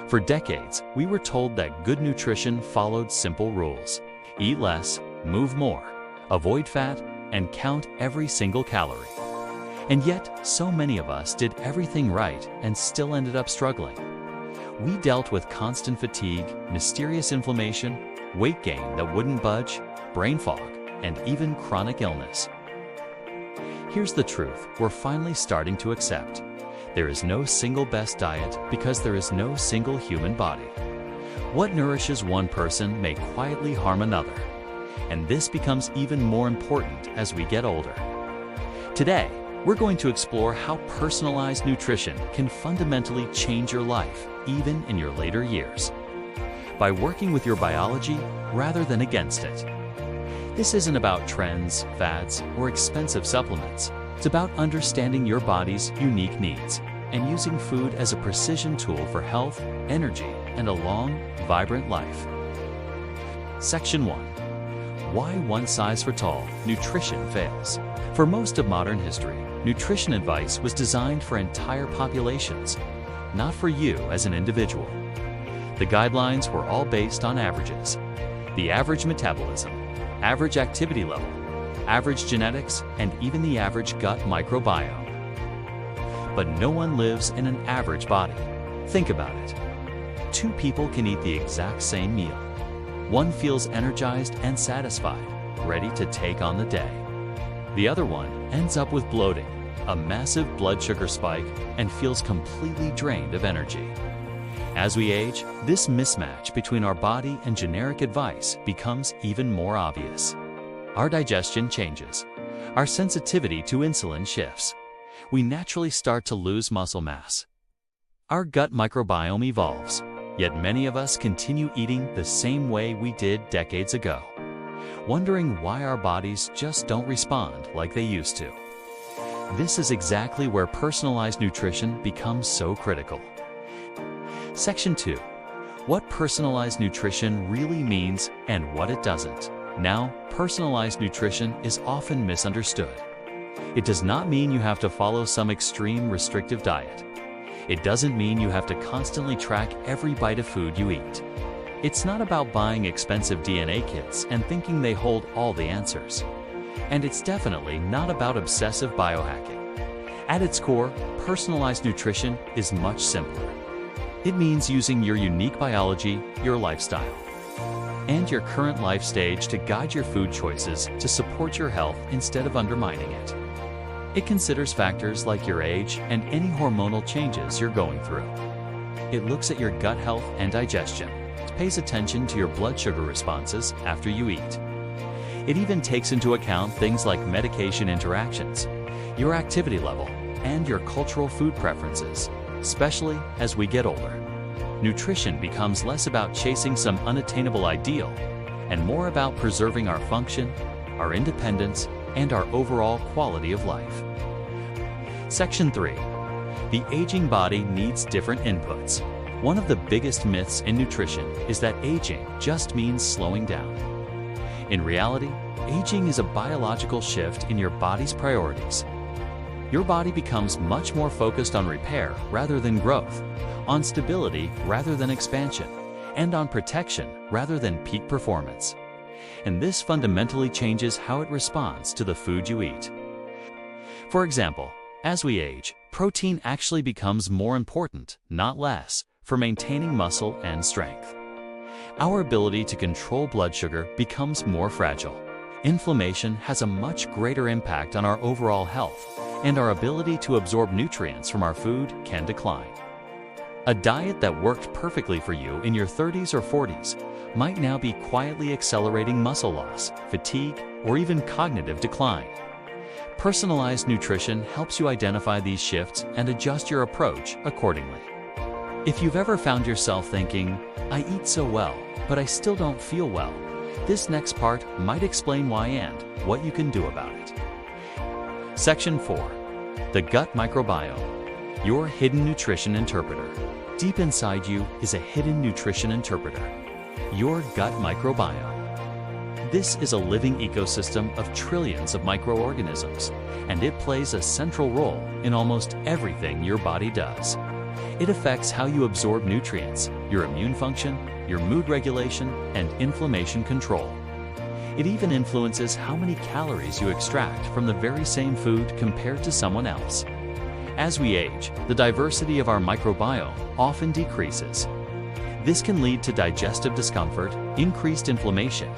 For decades, we were told that good nutrition followed simple rules. Eat less, move more, avoid fat, and count every single calorie. And yet, so many of us did everything right and still ended up struggling. We dealt with constant fatigue, mysterious inflammation, weight gain that wouldn't budge, brain fog, and even chronic illness. Here's the truth we're finally starting to accept. There is no single best diet because there is no single human body. What nourishes one person may quietly harm another. And this becomes even more important as we get older. Today, we're going to explore how personalized nutrition can fundamentally change your life, even in your later years, by working with your biology rather than against it. This isn't about trends, fads, or expensive supplements. It's about understanding your body's unique needs and using food as a precision tool for health, energy, and a long, vibrant life. Section 1. Why one-size-fits-all nutrition fails. For most of modern history, nutrition advice was designed for entire populations, not for you as an individual. The guidelines were all based on averages. The average metabolism, average activity level, average genetics, and even the average gut microbiome. But no one lives in an average body. Think about it. Two people can eat the exact same meal. One feels energized and satisfied, ready to take on the day. The other one ends up with bloating, a massive blood sugar spike, and feels completely drained of energy. As we age, this mismatch between our body and generic advice becomes even more obvious. Our digestion changes. Our sensitivity to insulin shifts. We naturally start to lose muscle mass. Our gut microbiome evolves, yet many of us continue eating the same way we did decades ago, wondering why our bodies just don't respond like they used to. This is exactly where personalized nutrition becomes so critical. Section 2. What personalized nutrition really means and what it doesn't. Now, personalized nutrition is often misunderstood. It does not mean you have to follow some extreme restrictive diet. It doesn't mean you have to constantly track every bite of food you eat. It's not about buying expensive DNA kits and thinking they hold all the answers. And it's definitely not about obsessive biohacking. At its core, personalized nutrition is much simpler. It means using your unique biology, your lifestyle, and your current life stage to guide your food choices to support your health instead of undermining it. It considers factors like your age and any hormonal changes you're going through. It looks at your gut health and digestion. It pays attention to your blood sugar responses after you eat. It even takes into account things like medication interactions, your activity level, and your cultural food preferences, especially as we get older. Nutrition becomes less about chasing some unattainable ideal and more about preserving our function, our independence, and our overall quality of life. Section 3. The aging body needs different inputs. One of the biggest myths in nutrition is that aging just means slowing down. In reality, aging is a biological shift in your body's priorities. Your body becomes much more focused on repair rather than growth, on stability rather than expansion, and on protection rather than peak performance. And this fundamentally changes how it responds to the food you eat. For example, as we age, protein actually becomes more important, not less, for maintaining muscle and strength. Our ability to control blood sugar becomes more fragile. Inflammation has a much greater impact on our overall health, and our ability to absorb nutrients from our food can decline. A diet that worked perfectly for you in your 30s or 40s might now be quietly accelerating muscle loss, fatigue, or even cognitive decline. Personalized nutrition helps you identify these shifts and adjust your approach accordingly. If you've ever found yourself thinking, "I eat so well, but I still don't feel well," this next part might explain why and what you can do about it. Section 4. The gut microbiome, your hidden nutrition interpreter. Deep inside you is a hidden nutrition interpreter, your gut microbiome. This is a living ecosystem of trillions of microorganisms, and it plays a central role in almost everything your body does. It affects how you absorb nutrients, your immune function, your mood regulation, and inflammation control. It even influences how many calories you extract from the very same food compared to someone else. As we age, the diversity of our microbiome often decreases. This can lead to digestive discomfort, increased inflammation,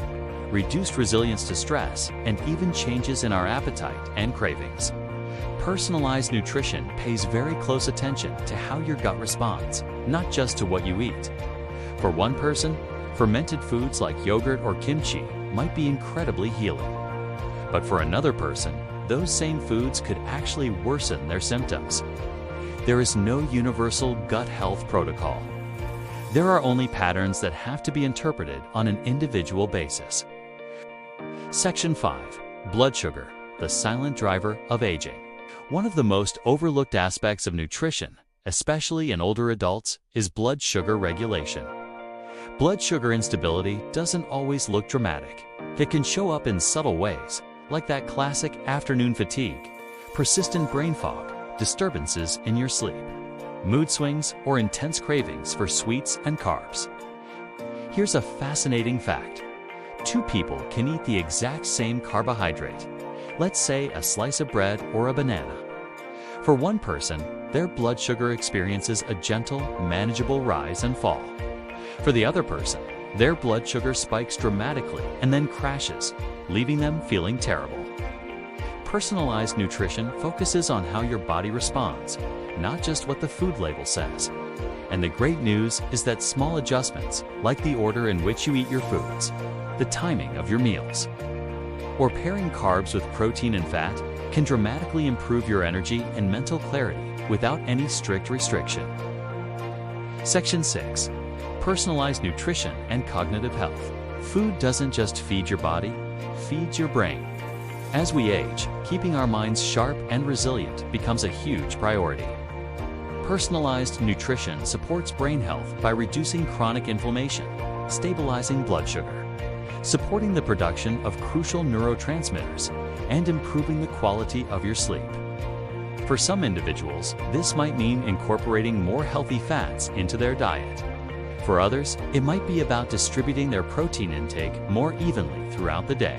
reduced resilience to stress, and even changes in our appetite and cravings. Personalized nutrition pays very close attention to how your gut responds, not just to what you eat. For one person, fermented foods like yogurt or kimchi might be incredibly healing. But for another person, those same foods could actually worsen their symptoms. There is no universal gut health protocol. There are only patterns that have to be interpreted on an individual basis. Section 5. Blood sugar, the silent driver of aging. One of the most overlooked aspects of nutrition, especially in older adults, is blood sugar regulation. Blood sugar instability doesn't always look dramatic. It can show up in subtle ways, like that classic afternoon fatigue, persistent brain fog, disturbances in your sleep, mood swings, or intense cravings for sweets and carbs. Here's a fascinating fact. Two people can eat the exact same carbohydrate, let's say a slice of bread or a banana. For one person, their blood sugar experiences a gentle, manageable rise and fall. For the other person, their blood sugar spikes dramatically and then crashes, leaving them feeling terrible. Personalized nutrition focuses on how your body responds, not just what the food label says. And the great news is that small adjustments, like the order in which you eat your foods, the timing of your meals, or pairing carbs with protein and fat, can dramatically improve your energy and mental clarity without any strict restriction. Section 6. Personalized nutrition and cognitive health. Food doesn't just feed your body, it feeds your brain. As we age, keeping our minds sharp and resilient becomes a huge priority. Personalized nutrition supports brain health by reducing chronic inflammation, stabilizing blood sugar, supporting the production of crucial neurotransmitters, and improving the quality of your sleep. For some individuals, this might mean incorporating more healthy fats into their diet. For others, it might be about distributing their protein intake more evenly throughout the day.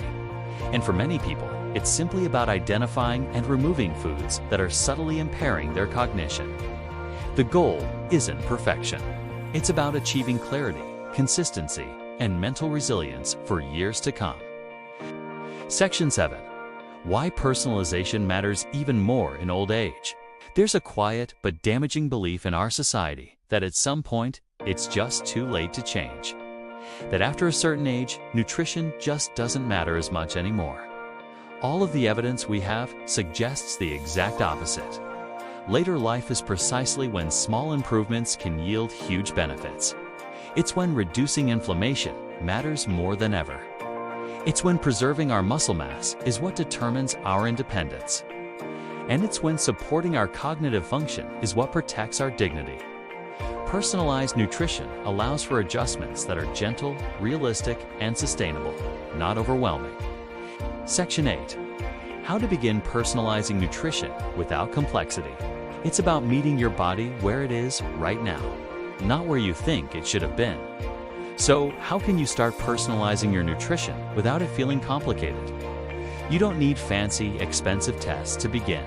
And for many people, it's simply about identifying and removing foods that are subtly impairing their cognition. The goal isn't perfection. It's about achieving clarity, consistency, and mental resilience for years to come. Section 7. Why personalization matters even more in old age. There's a quiet but damaging belief in our society that at some point, it's just too late to change. That after a certain age, nutrition just doesn't matter as much anymore. All of the evidence we have suggests the exact opposite. Later life is precisely when small improvements can yield huge benefits. It's when reducing inflammation matters more than ever. It's when preserving our muscle mass is what determines our independence. And it's when supporting our cognitive function is what protects our dignity. Personalized nutrition allows for adjustments that are gentle, realistic, and sustainable, not overwhelming. Section 8. How to begin personalizing nutrition without complexity. It's about meeting your body where it is right now, not where you think it should have been. So, how can you start personalizing your nutrition without it feeling complicated? You don't need fancy, expensive tests to begin.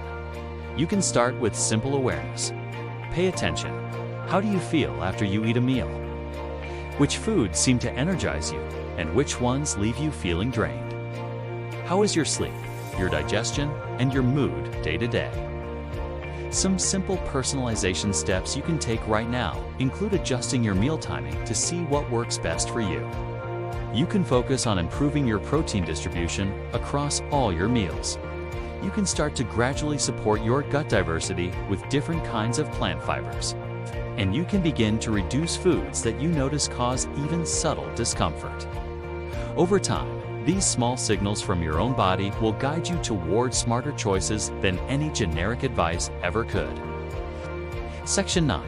You can start with simple awareness. Pay attention. How do you feel after you eat a meal? Which foods seem to energize you, and which ones leave you feeling drained? How is your sleep, your digestion, and your mood day to day? Some simple personalization steps you can take right now include adjusting your meal timing to see what works best for you. You can focus on improving your protein distribution across all your meals. You can start to gradually support your gut diversity with different kinds of plant fibers. And you can begin to reduce foods that you notice cause even subtle discomfort. Over time, these small signals from your own body will guide you toward smarter choices than any generic advice ever could. Section 9.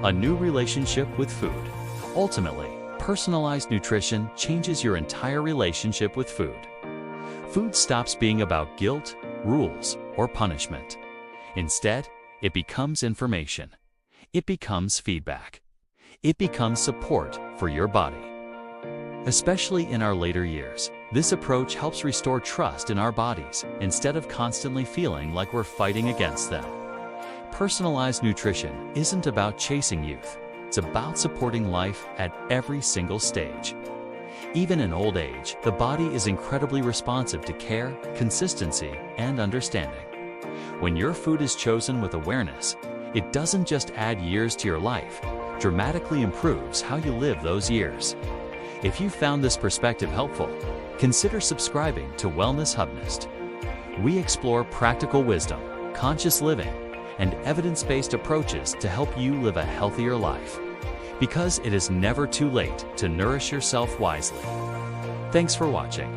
A new relationship with food. Ultimately, personalized nutrition changes your entire relationship with food. Food stops being about guilt, rules, or punishment. Instead, it becomes information. it becomes feedback. It becomes support for your body. Especially in our later years, this approach helps restore trust in our bodies instead of constantly feeling like we're fighting against them. Personalized nutrition isn't about chasing youth. It's about supporting life at every single stage. Even in old age, the body is incredibly responsive to care, consistency, and understanding. When your food is chosen with awareness, it doesn't just add years to your life, it dramatically improves how you live those years. If you found this perspective helpful, consider subscribing to wellnesshubnest. We explore practical wisdom, conscious living, and evidence-based approaches to help you live a healthier life. Because it is never too late to nourish yourself wisely. Thanks for watching.